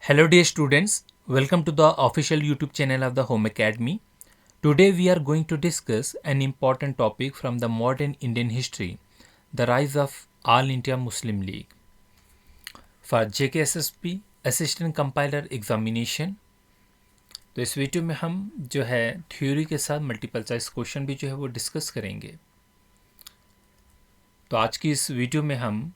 Hello dear students, welcome to the official YouTube channel of the Home Academy. Today we are going to discuss an important topic from the modern Indian history, the rise of All India Muslim League. For JKSSP Assistant Compiler Examination, तो इस video में हम जो है theory के साथ multiple choice question भी जो है वो डिस्कस करेंगे। तो आज की इस वीडियो में हम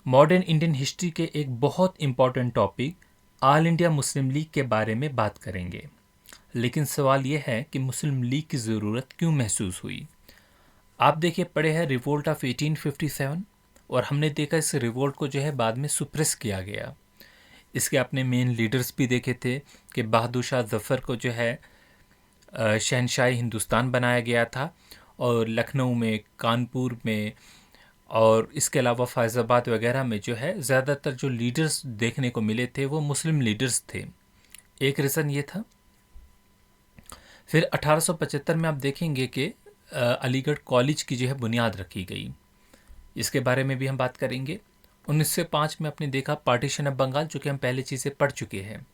मॉडर्न इंडियन हिस्ट्री के एक बहुत important topic all India Muslim league के बारे में बात करेंगे। लेकिन सवाल यह है कि मुस्लिम लीग की ज़रूरत क्यों महसूस हुई। आप देखिए पढ़े हैं रिवोल्ट ऑफ 1857 और हमने देखा इस रिवोल्ट को जो है बाद में सुप्रेस किया गया। इसके अपने मेन लीडर्स भी देखे थे कि बहादुर शाह जफ़र को जो है शहनशाह हिंदुस्तान बनाया गया था और लखनऊ में, कानपुर में और इसके अलावा फैज़ाबाद वगैरह में जो है ज़्यादातर जो लीडर्स देखने को मिले थे वो मुस्लिम लीडर्स थे। एक रीज़न ये था। फिर 1875 में आप देखेंगे कि अलीगढ़ कॉलेज की जो है बुनियाद रखी गई। इसके बारे में भी हम बात करेंगे। 1905 में आपने देखा पार्टीशन ऑफ बंगाल, जो कि हम पहले चीज़ें पढ़ चुके हैं।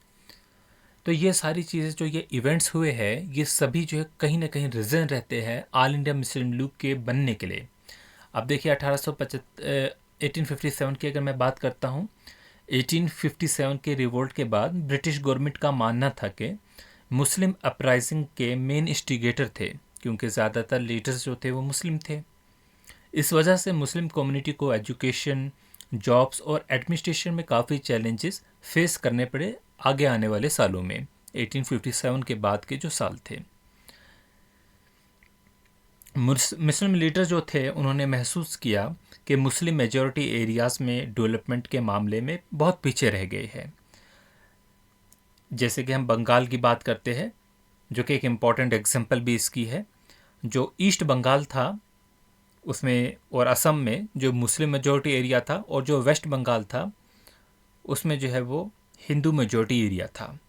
तो ये सारी चीज़ें जो ये इवेंट्स हुए हैं ये सभी जो है कहीं ना कहीं रीज़न रहते हैं ऑल इंडिया मुस्लिम लीग के बनने के लिए। अब देखिए 1857 की अगर मैं बात करता हूँ, 1857 के रिवोल्ट के बाद ब्रिटिश गवर्नमेंट का मानना था कि मुस्लिम अपराइजिंग के मेन इंस्टिगेटर थे, क्योंकि ज़्यादातर लीडर्स जो थे वो मुस्लिम थे। इस वजह से मुस्लिम कम्युनिटी को एजुकेशन, जॉब्स और एडमिनिस्ट्रेशन में काफ़ी चैलेंजेस फेस करने पड़े आगे आने वाले सालों में, 1857 के बाद के जो साल थे। मुस्लिम लीडर जो थे उन्होंने महसूस किया कि मुस्लिम मेजॉरिटी एरियाज़ में डेवलपमेंट के मामले में बहुत पीछे रह गए हैं। जैसे कि हम बंगाल की बात करते हैं, जो कि एक इम्पॉर्टेंट एग्जांपल भी इसकी है। जो ईस्ट बंगाल था उसमें और असम में जो मुस्लिम मेजॉरिटी एरिया था, और जो वेस्ट बंगाल था उसमें जो है वो हिंदू मेजॉरिटी एरिया था।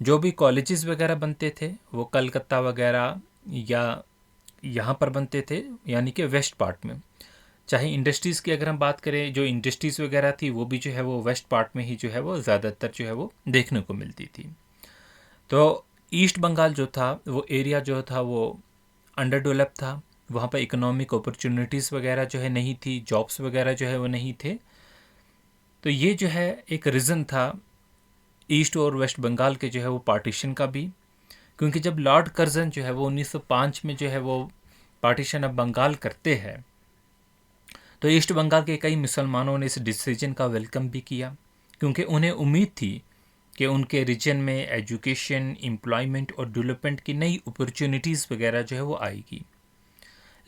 जो भी कॉलेजेस वगैरह बनते थे वो कलकत्ता वगैरह या यहाँ पर बनते थे, यानी कि वेस्ट पार्ट में। चाहे इंडस्ट्रीज़ की अगर हम बात करें, जो इंडस्ट्रीज़ वगैरह थी वो भी जो है वो वेस्ट पार्ट में ही जो है वो ज़्यादातर जो है वो देखने को मिलती थी। तो ईस्ट बंगाल जो था वो एरिया जो था वो अंडर डेवलप था। वहाँ पर इकोनॉमिक अपॉर्चुनिटीज़ वगैरह जो है नहीं थी, जॉब्स वगैरह जो है वो नहीं थे। तो ये जो है एक रीज़न था ईस्ट और वेस्ट बंगाल के जो है वो पार्टीशन का भी। क्योंकि जब लॉर्ड कर्जन जो है वो 1905 में जो है वो पार्टीशन ऑफ बंगाल करते हैं, तो ईस्ट बंगाल के कई मुसलमानों ने इस डिसीजन का वेलकम भी किया, क्योंकि उन्हें उम्मीद थी कि उनके रीजन में एजुकेशन, एम्प्लॉयमेंट और डेवलपमेंट की नई अपॉर्चुनिटीज़ वगैरह जो है वो आएगी।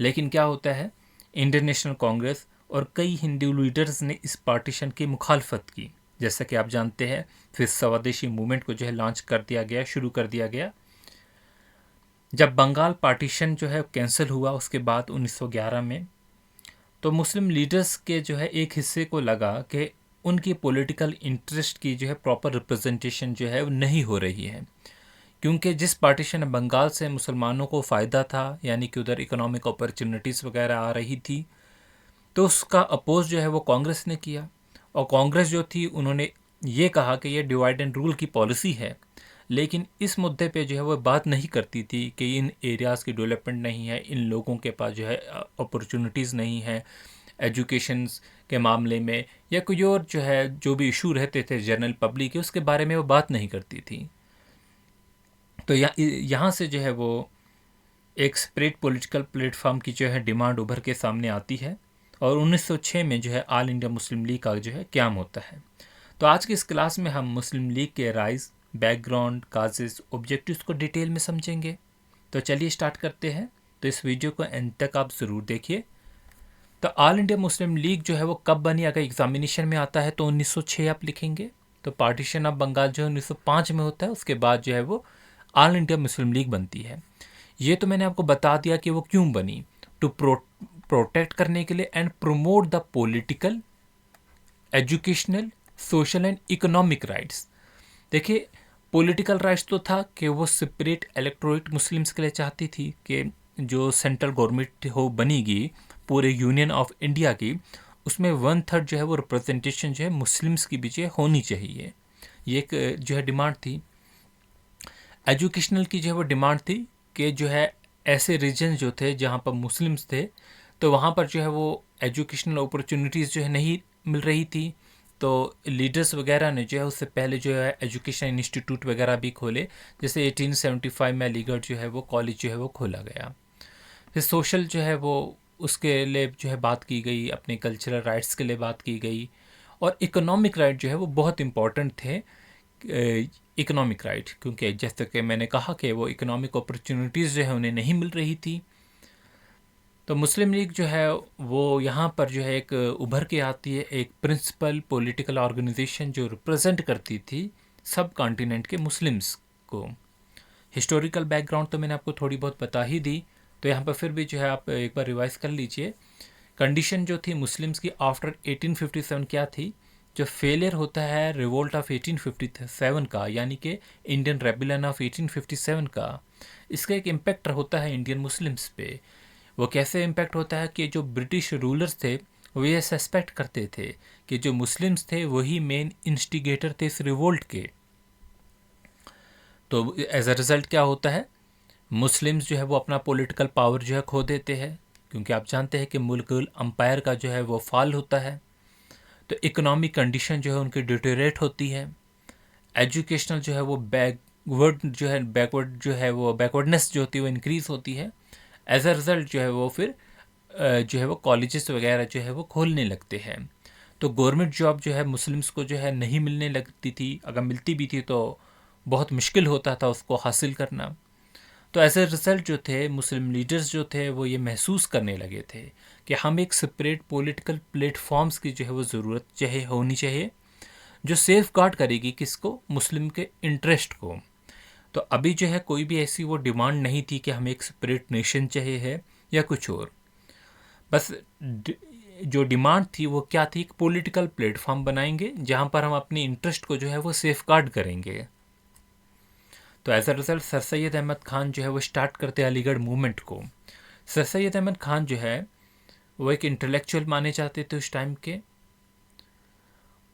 लेकिन क्या होता है, इंडियन नेशनल कांग्रेस और कई हिंदू लीडर्स ने इस पार्टीशन की मुखालफत की। जैसा कि आप जानते हैं, फिर स्वदेशी मूवमेंट को जो है लॉन्च कर दिया गया, शुरू कर दिया गया। जब बंगाल पार्टीशन जो है कैंसिल हुआ उसके बाद 1911 में, तो मुस्लिम लीडर्स के जो है एक हिस्से को लगा कि उनकी पॉलिटिकल इंटरेस्ट की जो है प्रॉपर रिप्रेजेंटेशन जो है वो नहीं हो रही है। क्योंकि जिस पार्टीशन बंगाल से मुसलमानों को फ़ायदा था, यानी कि उधर इकोनॉमिक अपॉर्चुनिटीज़ वगैरह आ रही थी, तो उसका अपोज जो है वो कांग्रेस ने किया। और कांग्रेस जो थी उन्होंने ये कहा कि ये डिवाइड एंड रूल की पॉलिसी है, लेकिन इस मुद्दे पे जो है वो बात नहीं करती थी कि इन एरियाज़ की डेवलपमेंट नहीं है, इन लोगों के पास जो है अपॉर्चुनिटीज़ नहीं है एजुकेशंस के मामले में, या कोई और जो है जो भी इशू रहते थे जनरल पब्लिक के, उसके बारे में वो बात नहीं करती थी। तो यहाँ से जो है वो एक सेपरेट पॉलिटिकल प्लेटफॉर्म की जो है डिमांड उभर के सामने आती है, और 1906 में जो है ऑल इंडिया मुस्लिम लीग का जो है क्याम होता है। तो आज की इस क्लास में हम मुस्लिम लीग के राइज, बैकग्राउंड, काजेस, ऑब्जेक्टिव्स को डिटेल में समझेंगे। तो चलिए स्टार्ट करते हैं। तो इस वीडियो को एंड तक आप ज़रूर देखिए। तो ऑल इंडिया मुस्लिम लीग जो है वो कब बनी, अगर एग्जामिनेशन में आता है तो 1906 आप लिखेंगे। तो पार्टीशन ऑफ बंगाल जो है 1905 में होता है, उसके बाद जो है वो ऑल इंडिया मुस्लिम लीग बनती है। ये तो मैंने आपको बता दिया कि वो क्यों बनी, टू प्रोटेक्ट करने के लिए and promote the political, educational, social and economic rights. देखिए पॉलिटिकल राइट्स तो था कि वो सेपरेट इलेक्टोरेट मुस्लिम्स के लिए चाहती थी कि जो सेंट्रल गवर्नमेंट हो बनेगी पूरे यूनियन ऑफ इंडिया की, उसमें 1/3 जो है वो रिप्रेजेंटेशन जो है मुस्लिम्स की भी जो होनी चाहिए। ये एक जो है डिमांड थी। एजुकेशनल की जो है वो डिमांड थी कि जो है ऐसे रीजन जो थे जहाँ पर मुस्लिम्स थे, तो वहाँ पर जो है वो एजुकेशनल अपॉर्चुनिटीज़ जो है नहीं मिल रही थी। तो लीडर्स वगैरह ने जो है उससे पहले जो है एजुकेशन इंस्टीट्यूट वगैरह भी खोले। जैसे 1875 में अलीगढ़ जो है वो कॉलेज जो है वो खोला गया। फिर सोशल जो है वो उसके लिए जो है बात की गई, अपने कल्चरल राइट्स के लिए बात की गई, और इकोनॉमिक राइट जो है वो बहुत इम्पॉर्टेंट थे। इकोनॉमिक राइट, क्योंकि जैसे कि मैंने कहा कि वो इकोनॉमिक अपॉर्चुनिटीज़ जो है उन्हें नहीं मिल रही थी। तो मुस्लिम लीग जो है वो यहाँ पर जो है एक उभर के आती है, एक प्रिंसिपल पॉलिटिकल ऑर्गेनाइजेशन जो रिप्रेजेंट करती थी सब कॉन्टिनेंट के मुस्लिम्स को। हिस्टोरिकल बैकग्राउंड तो मैंने आपको थोड़ी बहुत बता ही दी, तो यहाँ पर फिर भी जो है आप एक बार रिवाइज कर लीजिए। कंडीशन जो थी मुस्लिम्स की आफ्टर 1857 क्या थी? जो फेलियर होता है रिवोल्ट ऑफ 1857 का, यानी कि इंडियन रेबेलियन ऑफ 1857 का, इसका एक इम्पैक्ट होता है इंडियन मुस्लिम्स पे। वो कैसे इम्पैक्ट होता है कि जो ब्रिटिश रूलर्स थे वो ये सस्पेक्ट करते थे कि जो मुस्लिम्स थे वही मेन इंस्टिगेटर थे इस रिवोल्ट के। तो एज अ रिज़ल्ट क्या होता है? मुस्लिम्स जो है वो अपना पॉलिटिकल पावर जो है खो देते हैं, क्योंकि आप जानते हैं कि मुल्कुल अम्पायर का जो है वो फॉल होता है। तो इकोनॉमिक कंडीशन जो है उनकी डिटेरेट होती है। एजुकेशनल जो है वो बैकवर्ड जो है वो बैकवर्डनेस जो होती है वो इंक्रीज़ होती है। एज अ रिज़ल्ट जो है वो फिर जो है वो कॉलेजेस वगैरह जो है वो खोलने लगते हैं। तो गवर्नमेंट जॉब जो है मुस्लिम्स को जो है नहीं मिलने लगती थी, अगर मिलती भी थी तो बहुत मुश्किल होता था उसको हासिल करना। तो एज ए रिज़ल्ट जो थे मुस्लिम लीडर्स जो थे वो ये महसूस करने लगे थे कि हम एक सेपरेट पॉलिटिकल प्लेटफॉर्म्स की जो है वो ज़रूरत होनी चाहिए, जो सेफ गार्ड करेगी किसको? मुस्लिम के इंटरेस्ट को। तो अभी जो है कोई भी ऐसी वो डिमांड नहीं थी कि हमें एक सेपरेट नेशन चाहिए है या कुछ और। बस जो डिमांड थी वो क्या थी? एक पॉलिटिकल प्लेटफॉर्म बनाएंगे जहाँ पर हम अपनी इंटरेस्ट को जो है वो सेफ गार्ड करेंगे। तो as a result sir Syed Ahmed Khan जो है वो स्टार्ट करते हैं अलीगढ़ मूवमेंट को। सर सैयद अहमद खान जो है वो एक इंटेलेक्चुअल माने जाते थे उस टाइम के।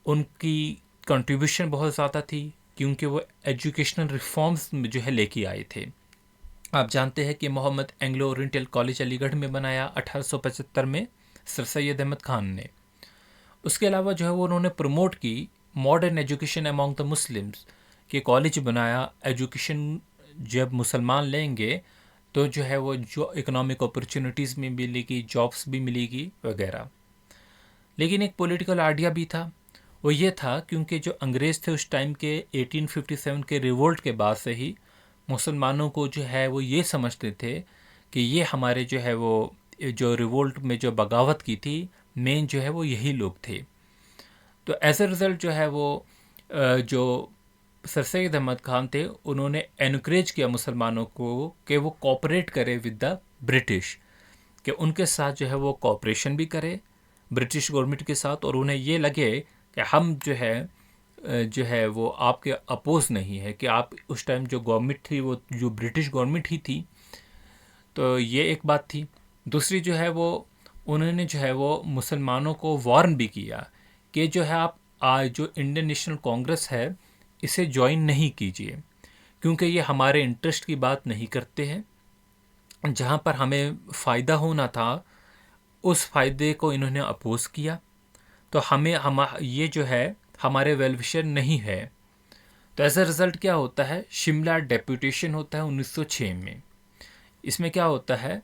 उनकी कंट्रीब्यूशन बहुत ज़्यादा थी क्योंकि वो एजुकेशनल रिफॉर्म्स जो है लेके आए थे। आप जानते हैं कि Mohammad Anglo oriental college Aligarh में बनाया 1875 में सर सैयद अहमद खान ने। उसके अलावा जो है वो उन्होंने प्रमोट की modern education among the Muslims, कि कॉलेज बनाया, एजुकेशन जब मुसलमान लेंगे तो जो है वो जो इकोनॉमिक अपॉर्चुनिटीज़ भी मिलेगी, जॉब्स भी मिलेगी वगैरह। लेकिन एक पॉलिटिकल आइडिया भी था, वो ये था क्योंकि जो अंग्रेज़ थे उस टाइम के 1857 के रिवोल्ट के बाद से ही मुसलमानों को जो है वो ये समझते थे कि ये हमारे जो है वो जो रिवोल्ट में जो बगावत की थी मेन जो है वो यही लोग थे। तो एज ए रिज़ल्ट जो है वो जो सर सैयद अहमद खान थे उन्होंने एनकरेज किया मुसलमानों को कि वो कोऑपरेट करें विद द ब्रिटिश, कि उनके साथ जो है वो कोऑपरेशन भी करें ब्रिटिश गवर्नमेंट के साथ, और उन्हें ये लगे कि हम जो है वो आपके अपोज नहीं है, कि आप उस टाइम जो गवर्नमेंट थी वो जो ब्रिटिश गवर्नमेंट ही थी। तो ये एक बात थी। दूसरी जो है वो उन्होंने जो है वो मुसलमानों को वार्न भी किया कि जो है आप आज जो इंडियन नेशनल कांग्रेस है इसे ज्वाइन नहीं कीजिए, क्योंकि ये हमारे इंटरेस्ट की बात नहीं करते हैं। जहाँ पर हमें फ़ायदा होना था उस फ़ायदे को इन्होंने अपोज़ किया। तो हम ये जो है हमारे वेलविशर नहीं है। तो एज अ रिज़ल्ट क्या होता है? शिमला डेपुटेशन होता है 1906 में। इसमें क्या होता है?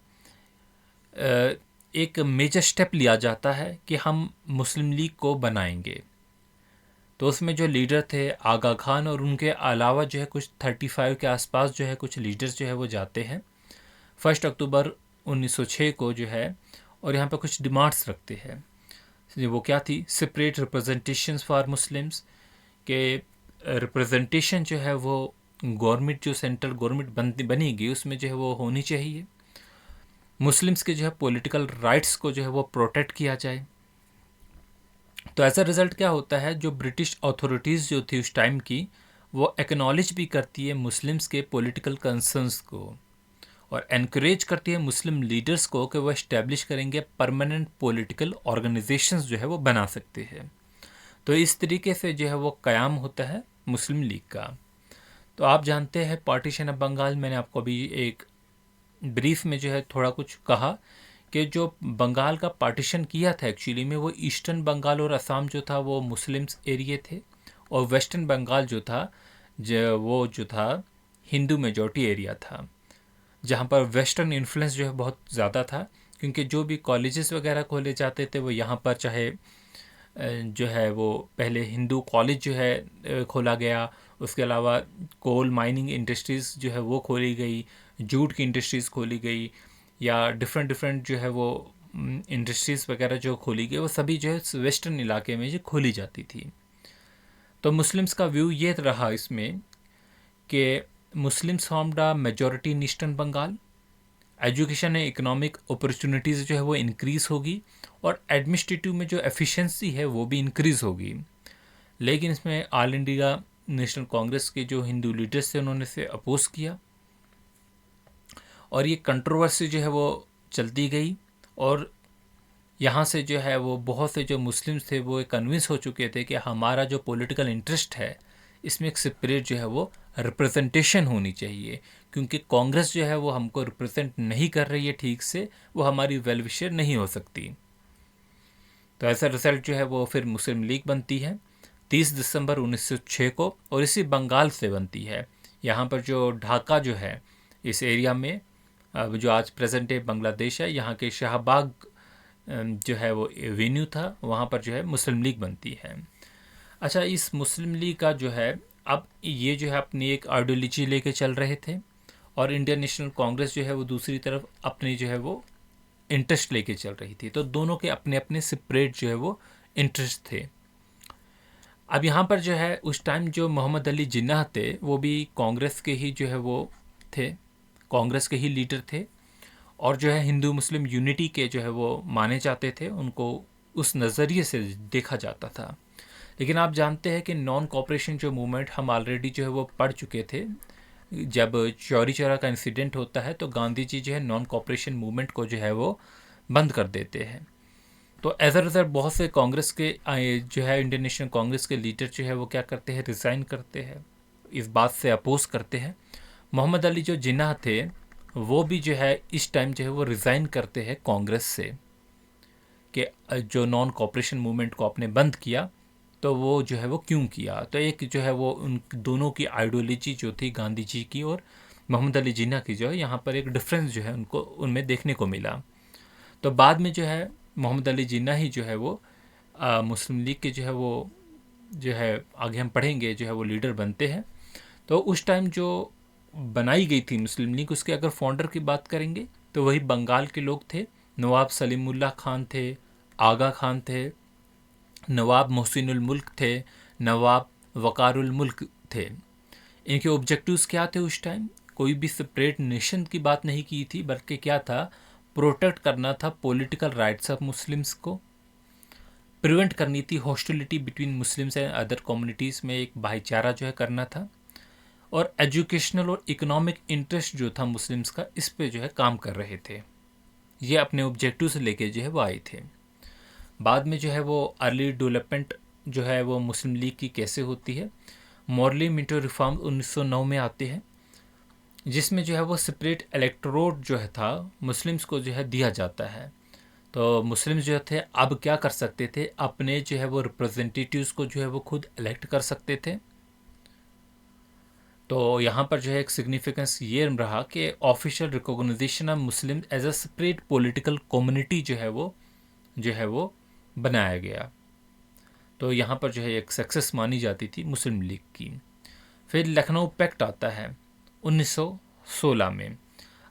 एक मेजर स्टेप लिया जाता है कि हम मुस्लिम लीग को बनाएंगे। तो उसमें जो लीडर थे आगा खान, और उनके अलावा जो है कुछ 35 के आसपास जो है कुछ लीडर्स जो है वो जाते हैं 1 अक्टूबर 1906 को जो है, और यहाँ पर कुछ डिमांड्स रखते हैं। वो क्या थी? सेपरेट रिप्रेजेंटेशंस फॉर मुस्लिम्स, के रिप्रेजेंटेशन जो है वो गवर्नमेंट जो सेंट्रल गवर्नमेंट बनेगी उसमें जो है वो होनी चाहिए। मुस्लिम्स के जो है पॉलिटिकल राइट्स को जो है वो प्रोटेक्ट किया जाए। तो एज अ रिज़ल्ट क्या होता है? जो ब्रिटिश अथॉरिटीज़ जो थी उस टाइम की वो एक्नॉलेज भी करती है मुस्लिम्स के पॉलिटिकल कंसर्न्स को, और एनकरेज करती है मुस्लिम लीडर्स को कि वो इस्टेब्लिश करेंगे परमानेंट पॉलिटिकल ऑर्गेनाइजेशंस जो है वो बना सकते हैं। तो इस तरीके से जो है वो क़याम होता है मुस्लिम लीग का। तो आप जानते हैं पार्टीशन ऑफ बंगाल, मैंने आपको अभी एक ब्रीफ में जो है थोड़ा कुछ कहा कि जो बंगाल का पार्टीशन किया था एक्चुअली में, वो ईस्टर्न बंगाल और असम जो था वो मुस्लिम्स एरिए थे, और वेस्टर्न बंगाल जो था वो जो था हिंदू मेजॉरिटी एरिया था, जहाँ पर वेस्टर्न इन्फ्लुएंस जो है बहुत ज़्यादा था, क्योंकि जो भी कॉलेजेस वगैरह खोले जाते थे वो यहाँ पर, चाहे जो है वो पहले हिंदू कॉलेज जो है खोला गया, उसके अलावा कोल माइनिंग इंडस्ट्रीज़ जो है वो खोली गई, जूट की इंडस्ट्रीज़ खोली गई, या डिफरेंट डिफरेंट जो है वो इंडस्ट्रीज़ वगैरह जो खोली गई, वो सभी जो है वेस्टर्न इलाके में जो खोली जाती थी। तो मुस्लिम्स का व्यू ये रहा इसमें कि Muslims formed a majority in eastern Bengal, education and economic opportunities जो है वो इंक्रीज़ होगी, और एडमिनिस्ट्रेटिव में जो एफिशिएंसी है वो भी इंक्रीज़ होगी। लेकिन इसमें ऑल इंडिया नेशनल कांग्रेस के जो हिंदू लीडर्स थे उन्होंने इसे अपोज किया, और ये कंट्रोवर्सी जो है वो चलती गई, और यहाँ से जो है वो बहुत से जो मुस्लिम्स थे वो कन्विंस हो चुके थे कि हमारा जो पॉलिटिकल इंटरेस्ट है इसमें एक सेपरेट जो है वो रिप्रेजेंटेशन होनी चाहिए, क्योंकि कांग्रेस जो है वो हमको रिप्रेजेंट नहीं कर रही है ठीक से, वो हमारी वेल विशर नहीं हो सकती। तो ऐसा रिजल्ट जो है वो फिर मुस्लिम लीग बनती है 30 दिसंबर 1906 को, और इसी बंगाल से बनती है। यहाँ पर जो ढाका जो है इस एरिया में, जो आज प्रेजेंट डे बांग्लादेश है, यहाँ के शाहबाग जो है वो वेन्यू था, वहाँ पर जो है मुस्लिम लीग बनती है। अच्छा, इस मुस्लिम लीग का जो है अब ये जो है अपनी एक आइडियोलॉजी लेके चल रहे थे, और इंडियन नेशनल कांग्रेस जो है वो दूसरी तरफ अपनी जो है वो इंटरेस्ट लेके चल रही थी। तो दोनों के अपने अपने सेपरेट जो है वो इंटरेस्ट थे। अब यहाँ पर जो है उस टाइम जो मोहम्मद अली जिन्नाह थे वो भी कांग्रेस के ही जो है वो थे, कांग्रेस के ही लीडर थे, और जो है हिंदू मुस्लिम यूनिटी के जो है वो माने जाते थे, उनको उस नज़रिए से देखा जाता था। लेकिन आप जानते हैं कि नॉन कॉपरेशन जो मूवमेंट हम ऑलरेडी जो है वो पढ़ चुके थे, जब चौरी चौरा का इंसिडेंट होता है तो गांधी जी जो है नॉन कॉपरेशन मूवमेंट को जो है वो बंद कर देते हैं। तो एज अ रिजल्ट बहुत से कांग्रेस के जो है इंडियन नेशनल कांग्रेस के लीडर जो है वो क्या करते हैं, रिज़ाइन करते हैं, इस बात से अपोज करते हैं। मोहम्मद अली जो जिन्नाह थे वो भी जो है इस टाइम जो है वो रिज़ाइन करते हैं कांग्रेस से, कि जो नॉन कॉपरेशन मूवमेंट को आपने बंद किया तो वो जो है वो क्यों किया। तो एक जो है वो उन दोनों की आइडियोलॉजी जो थी गांधी जी की और मोहम्मद अली जिन्ना की, जो है यहाँ पर एक डिफरेंस जो है उनको उनमें देखने को मिला। तो बाद में जो है मोहम्मद अली जिन्ना ही जो है वो मुस्लिम लीग के जो है आगे हम पढ़ेंगे जो है वो लीडर बनते हैं। तो उस टाइम जो बनाई गई थी मुस्लिम लीग, उसके अगर फाउंडर की बात करेंगे तो वही बंगाल के लोग थे। नवाब सलीमुल्लाह खान थे, आगा खान थे, नवाब मोहसिनुल मुल्क थे, नवाब वकारुल मुल्क थे। इनके ऑब्जेक्टिव्स क्या थे उस टाइम? कोई भी सेपरेट नेशन की बात नहीं की थी, बल्कि क्या था, प्रोटेक्ट करना था पॉलिटिकल राइट्स ऑफ मुस्लिम्स को, प्रिवेंट करनी थी hostility between Muslims and other communities में एक भाईचारा जो है करना था, और एजुकेशनल और इकोनॉमिक इंटरेस्ट जो था मुस्लिम्स का इस पे जो है काम कर रहे थे। ये अपने ऑब्जेक्टिव से लेके जो है वो आए थे। बाद में जो है वो अर्ली डेवलपमेंट जो है वो मुस्लिम लीग की कैसे होती है, मॉरली मिंटो रिफॉर्म 1909 में आते हैं, जिसमें जो है वो सेपरेट इलेक्टोरेट जो है था मुस्लिम्स को जो है दिया जाता है। तो मुस्लिम्स जो थे अब क्या कर सकते थे, अपने जो है वो रिप्रेजेंटेटिव्स को जो है वो खुद इलेक्ट कर सकते थे। तो यहाँ पर जो है एक सिग्निफिकेंस ये रहा कि official recognition of Muslim as a separate political community जो है वो बनाया गया। तो यहाँ पर जो है एक सक्सेस मानी जाती थी मुस्लिम लीग की। फिर लखनऊ पैक्ट आता है 1916 में।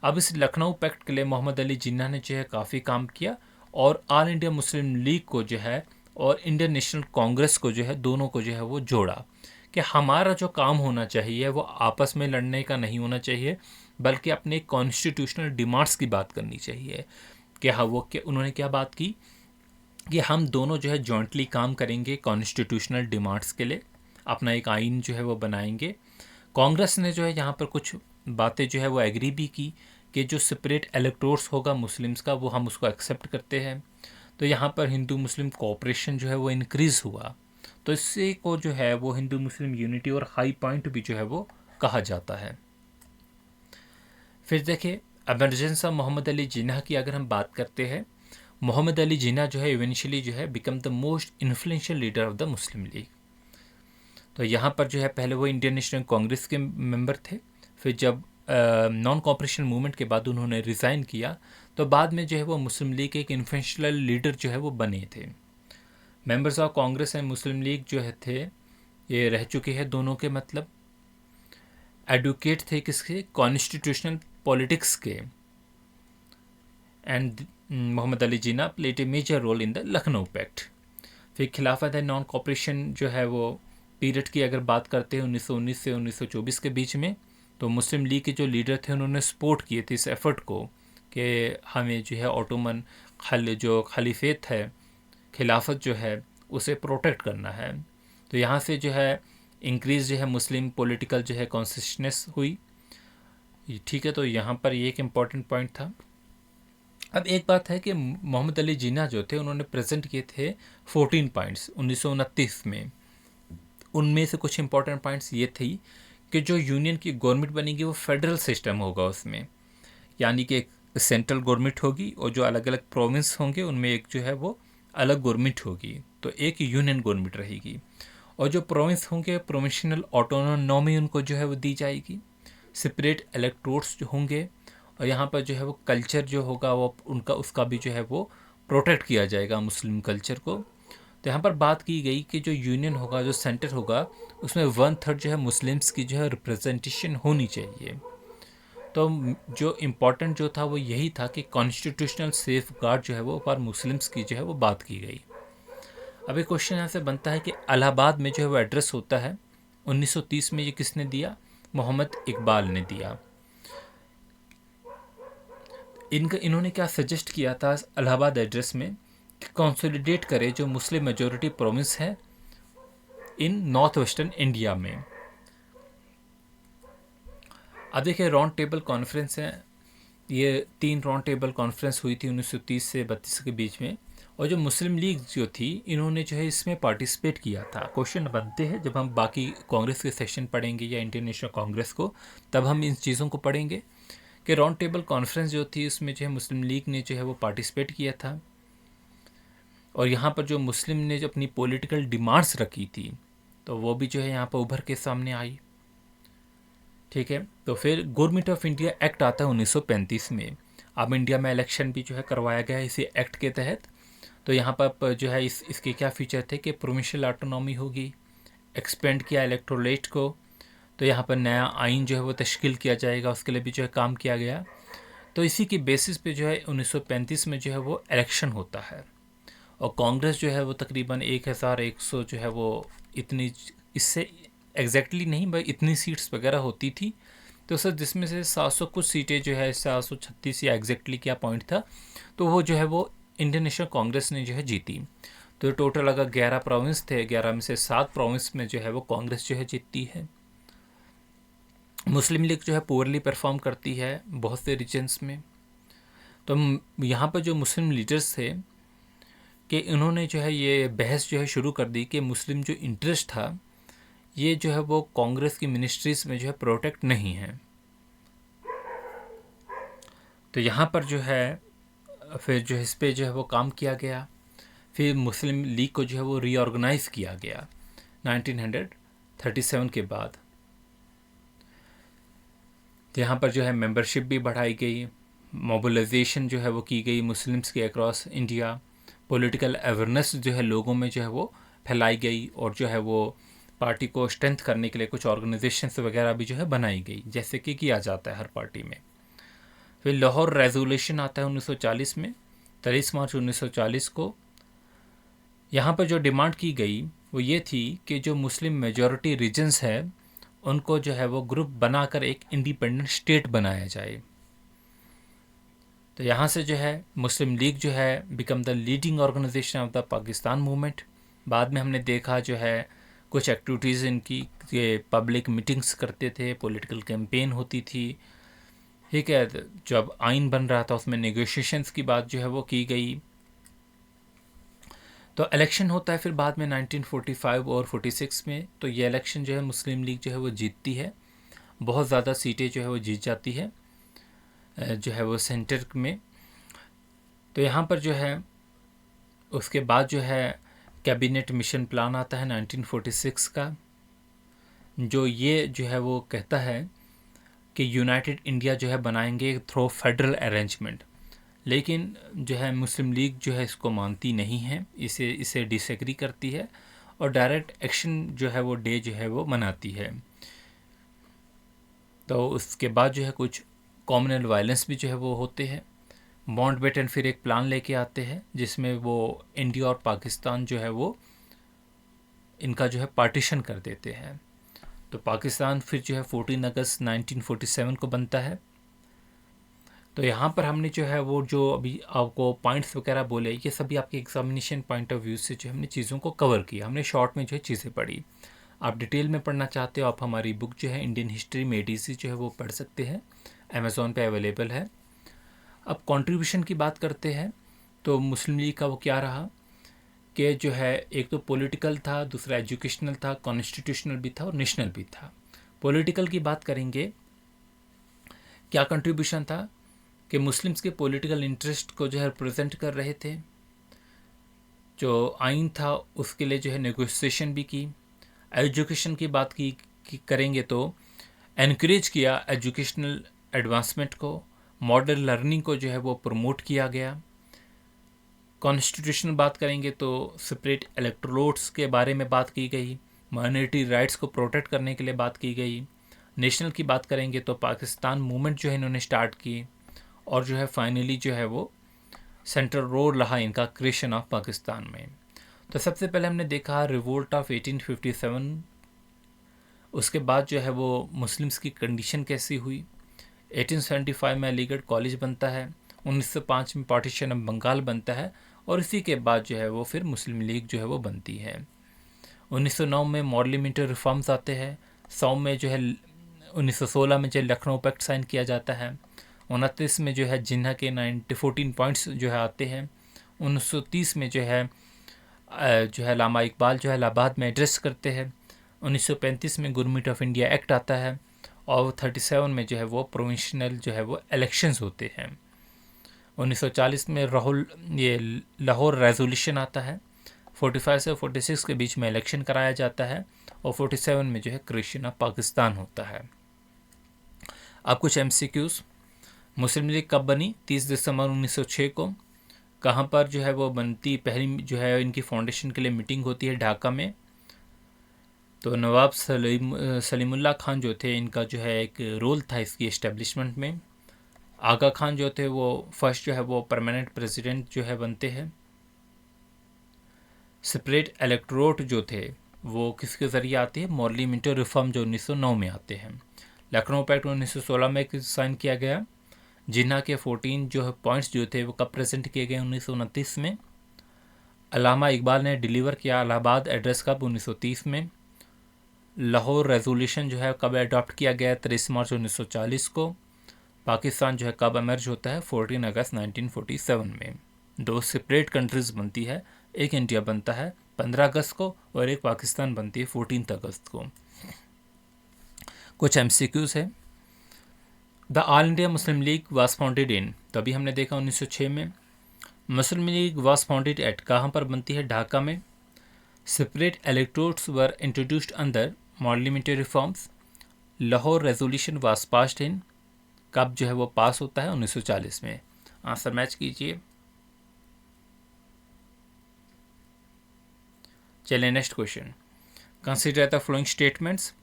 अब इस लखनऊ पैक्ट के लिए मोहम्मद अली जिन्ना ने जो है काफ़ी काम किया, और ऑल इंडिया मुस्लिम लीग को जो है और इंडियन नेशनल कांग्रेस को जो है दोनों को जो है वो जोड़ा, कि हमारा जो काम होना चाहिए वो आपस में लड़ने का नहीं होना चाहिए, बल्कि अपने कॉन्स्टिट्यूशनल डिमांड्स की बात करनी चाहिए। कि हाँ, वो क्या उन्होंने क्या बात की कि हम दोनों जो है जॉइंटली काम करेंगे कॉन्स्टिट्यूशनल डिमांड्स के लिए, अपना एक आइन जो है वो बनाएंगे। कांग्रेस ने जो है यहाँ पर कुछ बातें जो है वो एग्री भी की कि जो सेपरेट इलेक्टोर्स होगा मुस्लिम्स का वो हम उसको एक्सेप्ट करते हैं। तो यहाँ पर हिंदू मुस्लिम कोऑपरेशन जो है वो इंक्रीज़ हुआ। तो इससे को जो है वो हिंदू मुस्लिम यूनिटी और हाई पॉइंट भी जो है वो कहा जाता है। फिर देखिए एमरजेंस ऑफ मोहम्मद अली जिन्ना की अगर हम बात करते हैं, मोहम्मद अली जिन्ना जो है इवेंचुअली जो है became the most influential leader of the Muslim league. तो यहाँ पर जो है पहले वो इंडियन नेशनल कांग्रेस के मेंबर थे, फिर जब नॉन कॉपरेशन मूवमेंट के बाद उन्होंने रिज़ाइन किया, तो बाद में जो है वो मुस्लिम लीग के एक इन्फ्लुएंशियल लीडर जो है वो बने थे। Members of Congress and Muslim League जो है थे, ये रह चुके हैं दोनों के, मतलब एडवोकेट थे किसके, कॉन्स्टिट्यूशनल पॉलिटिक्स के। And Mohammad Ali Jinnah played a major role in the Lucknow pact. फिर खिलाफत एंड नॉन कॉपरेशन जो है वो पीरियड की अगर बात करते हैं 1919 से 1924 के बीच में, तो मुस्लिम लीग के जो लीडर थे उन्होंने सपोर्ट किए थे इस एफर्ट को कि हमें जो है ऑटोमन जो खलीफेत है, खिलाफत जो है उसे प्रोटेक्ट करना है। तो यहाँ से जो है इंक्रीज जो है मुस्लिम पॉलिटिकल जो है कॉन्सियसनेस हुई। ठीक है, तो यहाँ पर ये एक इम्पॉर्टेंट पॉइंट था। अब एक बात है कि मोहम्मद अली जिन्ना जो थे उन्होंने प्रेजेंट किए थे 14 पॉइंट्स 1929 में। उनमें से कुछ इंपॉर्टेंट पॉइंट्स ये थी कि जो यूनियन की गवर्नमेंट बनेगी वो फेडरल सिस्टम होगा उसमें, यानी कि एक सेंट्रल गवर्नमेंट होगी और जो अलग अलग प्रोविंस होंगे उनमें एक जो है वो अलग गवर्नमेंट होगी, तो एक यूनियन गवर्नमेंट रहेगी। और जो प्रोविंस होंगे प्रोविंशियल ऑटोनॉमी उनको जो है वो दी जाएगी, सेपरेट इलेक्टोरेट्स जो होंगे, और यहाँ पर जो है वो कल्चर जो होगा वो उनका उसका भी जो है वो प्रोटेक्ट किया जाएगा मुस्लिम कल्चर को। तो यहाँ पर बात की गई कि जो यूनियन होगा, जो सेंटर होगा, उसमें 1/3 जो है मुस्लिम्स की जो है रिप्रेजेंटेशन होनी चाहिए। तो जो इम्पोर्टेंट जो था वो यही था कि कॉन्स्टिट्यूशनल सेफ गार्ड जो है वो पर मुस्लिम्स की जो है वो बात की गई। अब एक क्वेश्चन यहाँ से बनता है कि इलाहाबाद में जो है वो एड्रेस होता है 1930 में, ये किसने दिया, मोहम्मद इकबाल ने दिया। इन्होंने क्या सजेस्ट किया था इलाहाबाद एड्रेस में कि कंसोलिडेट करे जो मुस्लिम मेजॉरिटी प्रोविंस है इन नॉर्थ वेस्टर्न इंडिया में। अब देखिए राउंड टेबल कॉन्फ्रेंस है, ये 3 राउंड टेबल कॉन्फ्रेंस हुई थी 1930 से 32 के बीच में, और जो मुस्लिम लीग जो थी इन्होंने जो है इसमें पार्टिसिपेट किया था। क्वेश्चन बनते हैं जब हम बाकी कांग्रेस के सेशन पढ़ेंगे या इंडियन नेशनल कांग्रेस को, तब हम इन चीज़ों को पढ़ेंगे कि राउंड टेबल कॉन्फ्रेंस जो थी उसमें जो है मुस्लिम लीग ने जो है वो पार्टिसिपेट किया था, और यहाँ पर जो मुस्लिम ने जो अपनी पॉलिटिकल डिमांड्स रखी थी तो वो भी जो है यहाँ पर उभर के सामने आई। ठीक है, तो फिर गवर्नमेंट ऑफ इंडिया एक्ट आता है 1935 में। अब इंडिया में इलेक्शन भी जो है करवाया गया है इसी एक्ट के तहत। तो यहाँ पर जो है इसके क्या फीचर थे कि प्रोविंशियल ऑटोनॉमी होगी, एक्सपेंड किया इलेक्टोरेट को, तो यहाँ पर नया आइन जो है वो तश्कील किया जाएगा, उसके लिए भी जो है काम किया गया। तो इसी की बेसिस पे जो है 1935 में जो है वो इलेक्शन होता है, और कांग्रेस जो है वो तकरीबन 1100 जो है वो इतनी, इससे एग्जैक्टली नहीं भाई इतनी सीट्स वगैरह होती थी। तो सर जिसमें से 700 कुछ सीटें जो है 736 या एग्जैक्टली क्या पॉइंट था, तो वो जो है वो इंडियन नेशनल कांग्रेस ने जो है जीती। तो टोटल अगर 11 प्रोविंस थे, 11 में से 7 प्रोविंस में जो है वो कांग्रेस जो है जीतती है। मुस्लिम लीग जो है पुअरली परफॉर्म करती है बहुत से रीजन्स में। तो यहाँ पर जो मुस्लिम लीडर्स थे कि इन्होंने जो है ये बहस जो है शुरू कर दी कि मुस्लिम जो इंटरेस्ट था ये जो है वो कांग्रेस की मिनिस्ट्रीज में जो है प्रोटेक्ट नहीं है। तो यहाँ पर जो है फिर जो इस पे जो है वो काम किया गया। फिर मुस्लिम लीग को जो है वो रीऑर्गेनाइज किया गया 1937 के बाद। तो यहाँ पर जो है मेंबरशिप भी बढ़ाई गई, मोबिलाइजेशन जो है वो की गई मुस्लिम्स के अक्रॉस इंडिया, पॉलिटिकल अवेयरनेस जो है लोगों में जो है वो फैलाई गई, और जो है वो पार्टी को स्ट्रेंथ करने के लिए कुछ ऑर्गेनाइजेशंस वगैरह भी जो है बनाई गई, जैसे कि किया जाता है हर पार्टी में। फिर लाहौर रेजोल्यूशन आता है 1940 में, 23 मार्च 1940 को। यहाँ पर जो डिमांड की गई वो ये थी कि जो मुस्लिम मेजॉरिटी रीजन्स है उनको जो है वो ग्रुप बनाकर एक इंडिपेंडेंट स्टेट बनाया जाए। तो यहाँ से जो है मुस्लिम लीग जो है became the leading organisation of the Pakistan movement. बाद में हमने देखा जो है कुछ एक्टिविटीज़ इनकी, ये पब्लिक मीटिंग्स करते थे, पॉलिटिकल कैंपेन होती थी। ठीक है, जब आइन बन रहा था उसमें नेगोशिएशंस की बात जो है वो की गई। तो इलेक्शन होता है फिर बाद में 1945 और 46 में। तो ये इलेक्शन जो है मुस्लिम लीग जो है वो जीतती है, बहुत ज़्यादा सीटें जो है वो जीत जाती है जो है वो सेंटर में। तो यहाँ पर जो है उसके बाद जो है कैबिनेट मिशन प्लान आता है 1946 का, जो ये जो है वो कहता है कि यूनाइटेड इंडिया जो है बनाएंगे थ्रू फेडरल अरेंजमेंट। लेकिन जो है मुस्लिम लीग जो है इसको मानती नहीं है, इसे डिसएग्री करती है और डायरेक्ट एक्शन जो है वो डे जो है वो मनाती है। तो उसके बाद जो है कुछ कॉमनल वायलेंस भी जो है वो होते हैं। माउंटबेटन फिर एक प्लान लेके आते हैं जिसमें वो इंडिया और पाकिस्तान जो है वो इनका जो है पार्टीशन कर देते हैं। तो पाकिस्तान फिर जो है 14 अगस्त 1947 को बनता है। तो यहाँ पर हमने जो है वो जो अभी आपको पॉइंट्स वगैरह बोले, ये सभी आपके एग्जामिनेशन पॉइंट ऑफ व्यू से जो हमने चीज़ों को कवर किया, हमने शॉर्ट में जो है चीज़ें पढ़ी। आप डिटेल में पढ़ना चाहते हो आप हमारी बुक जो है इंडियन हिस्ट्री में ADC जो है वो पढ़ सकते हैं, अमेज़ॉन पे अवेलेबल है। अब कंट्रीब्यूशन की बात करते हैं तो मुस्लिम लीग का वो क्या रहा कि जो है एक तो पॉलिटिकल था, दूसरा एजुकेशनल था, कॉन्स्टिट्यूशनल भी था और नेशनल भी था। पॉलिटिकल की बात करेंगे, क्या कंट्रीब्यूशन था कि मुस्लिम्स के पॉलिटिकल इंटरेस्ट को जो है रिप्रेजेंट कर रहे थे। जो आइन था उसके लिए जो है नेगोशिएशन भी की। एजुकेशन की बात की करेंगे तो एनकरेज किया एजुकेशनल एडवांसमेंट को, मॉडर्न लर्निंग को जो है वो प्रमोट किया गया। कॉन्स्टिट्यूशनल बात करेंगे तो सेपरेट इलेक्टोरेट्स के बारे में बात की गई, माइनॉरिटी राइट्स को प्रोटेक्ट करने के लिए बात की गई। नेशनल की बात करेंगे तो पाकिस्तान मूवमेंट जो है इन्होंने स्टार्ट की और जो है फाइनली जो है वो सेंट्रल रोल रहा इनका क्रिएशन ऑफ पाकिस्तान में। तो सबसे पहले हमने देखा रिवोल्ट ऑफ 1857। उसके बाद जो है वो मुस्लिम्स की कंडीशन कैसी हुई। 1875 में अलीगढ़ कॉलेज बनता है, 1905 में पार्टीशन ऑफ बंगाल बनता है और इसी के बाद जो है वो फिर मुस्लिम लीग जो है वो बनती है। 1909 में पार्लियामेंट्री रिफॉर्म्स आते हैं। 100 में जो है 1916 में जो लखनऊ पैक्ट साइन किया जाता है। 29 में जो है जिन्ना के 14 पॉइंट्स जो है आते हैं। 1930 में जो है लामा इकबाल जो है इलाहाबाद में एड्रेस करते हैं। 1935 में गवर्नमेंट ऑफ इंडिया एक्ट आता है और 37 में जो है वो प्रोविंशनल जो है वो इलेक्शंस होते हैं। 1940 में लाहौर रेजोल्यूशन आता है। 45 से 46 के बीच में इलेक्शन कराया जाता है और 47 में जो है क्रिएशन ऑफ पाकिस्तान होता है। अब कुछ MCQs। मुस्लिम लीग कब बनी? 30 दिसंबर 1906 को। कहाँ पर जो है वो बनती? पहली जो है इनकी फाउंडेशन के लिए मीटिंग होती है ढाका में। तो नवाब सलीमुल्लाह खान जो थे इनका जो है एक रोल था इसकी एस्टेब्लिशमेंट में। आगा खान जो थे वो फर्स्ट जो है वो परमानेंट प्रेसिडेंट जो है बनते हैं। सेपरेट इलेक्टोरेट जो थे वो किसके ज़रिए आती है? पार्लियामेंट्री रिफॉर्म जो 1909 में आते हैं। लखनऊ पैक्ट 1916 में साइन किया गया। जिन्ना के 14 जो है पॉइंट्स जो थे वो कब प्रेजेंट किए गए? 1929 में। अल्लामा इकबाल ने डिलीवर किया इलाहाबाद एड्रेस कब? 1930 में। लाहौर रेजोल्यूशन जो है कब अडॉप्ट किया गया? 23 मार्च 1940 को। पाकिस्तान जो है कब एमर्ज होता है? 14 अगस्त 1947 में। दो सेपरेट कंट्रीज बनती है, एक इंडिया बनता है 15 अगस्त को और एक पाकिस्तान बनती है 14 अगस्त को। कुछ MCQs है। The all India Muslim League was founded इन, तो अभी हमने देखा 1906 में। मुस्लिम लीग वाज फाउंडेड एट, कहाँ पर बनती है? ढाका में। Separate electorates were introduced under parliamentary reforms. Lahore resolution was passed in, कब जो है वो पास होता है? 1940 में। आंसर मैच कीजिए। चलिए next question. Consider the following statements.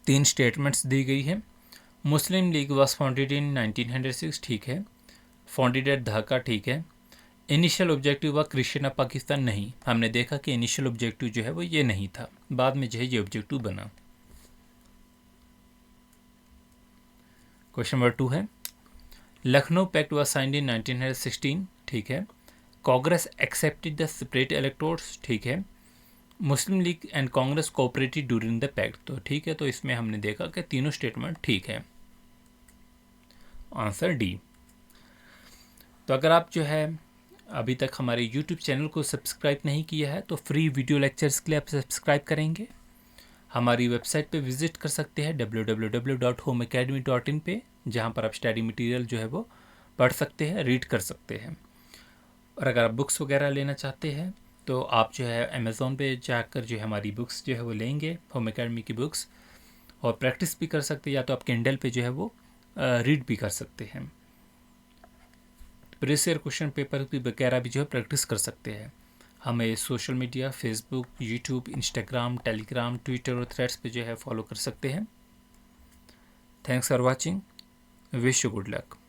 3 statements दी गई है। Muslim League was founded in 1906, ठीक है। फाउंडेड एट ढाका, ठीक है। Initial objective was creation of Pakistan, नहीं। हमने देखा कि इनिशियल ऑब्जेक्टिव जो है वो ये नहीं था, बाद में जो है ये ऑब्जेक्टिव बना। क्वेश्चन नंबर 2 है Lucknow pact was signed in 1916, ठीक है। Congress accepted the separate electorates, ठीक है। Muslim League and Congress cooperated during the pact, तो ठीक है। तो इसमें हमने देखा कि तीनों स्टेटमेंट ठीक है। Answer D. तो अगर आप जो है अभी तक हमारे YouTube चैनल को सब्सक्राइब नहीं किया है तो फ्री वीडियो लेक्चर्स के लिए आप सब्सक्राइब करेंगे। हमारी वेबसाइट पे विजिट कर सकते हैं www.homeacademy.in पे, जहाँ पर आप स्टडी मटेरियल जो है वो पढ़ सकते हैं, रीड कर सकते हैं। और अगर आप बुक्स वगैरह लेना चाहते हैं तो आप जो है अमेज़ोन पे जाकर जो है हमारी बुक्स जो है वो लेंगे, होम एकेडमी की बुक्स, और प्रैक्टिस भी कर सकते हैं, या तो आप किंडल पे जो है वो रीड भी कर सकते हैं। प्रीवियस ईयर क्वेश्चन पेपर भी वगैरह भी जो है प्रैक्टिस कर सकते हैं। हमें social media Facebook, YouTube, Instagram, Telegram, Twitter और थ्रेड्स पे जो है फॉलो कर सकते हैं। Thanks for watching. Wish you good luck.